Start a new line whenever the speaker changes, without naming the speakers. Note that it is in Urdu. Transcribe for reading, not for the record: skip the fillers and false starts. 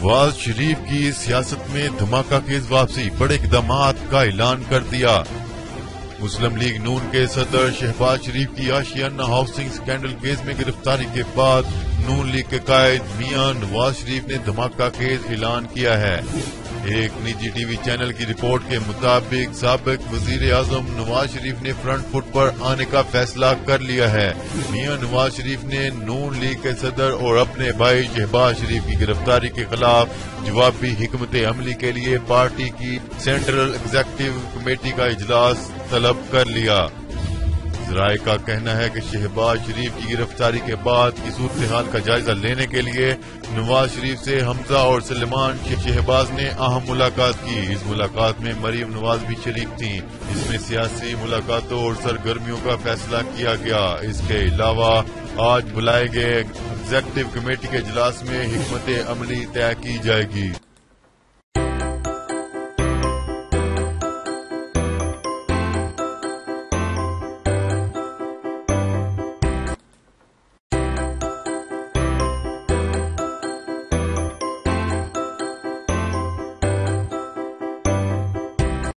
نواز شریف کی سیاست میں دھماکہ خیز واپسی، بڑے اقدامات کا اعلان کر دیا۔ مسلم لیگ نون کے صدر شہباز شریف کی آشیانہ ہاؤسنگ سکینڈل کیس میں گرفتاری کے بعد نون لیگ کے قائد میاں نواز شریف نے دھماکہ خیز اعلان کیا ہے۔ ایک نجی ٹی وی چینل کی رپورٹ کے مطابق سابق وزیر اعظم نواز شریف نے فرنٹ فٹ پر آنے کا فیصلہ کر لیا ہے۔ میاں نواز شریف نے نون لیگ کے صدر اور اپنے بھائی شہباز شریف کی گرفتاری کے خلاف جوابی حکمت عملی کے لیے پارٹی کی سینٹرل ایگزیکٹو کمیٹی کا اجلاس طلب کر لیا۔ ذرائع کا کہنا ہے کہ شہباز شریف کی گرفتاری کے بعد کی صورتحال کا جائزہ لینے کے لیے نواز شریف سے حمزہ اور سلمان شہباز نے اہم ملاقات کی۔ اس ملاقات میں مریم نواز بھی شریک تھیں، جس میں سیاسی ملاقاتوں اور سرگرمیوں کا فیصلہ کیا گیا۔ اس کے علاوہ آج بلائے گئے ایگزیکٹو کمیٹی کے اجلاس میں حکمت عملی طے کی جائے گی۔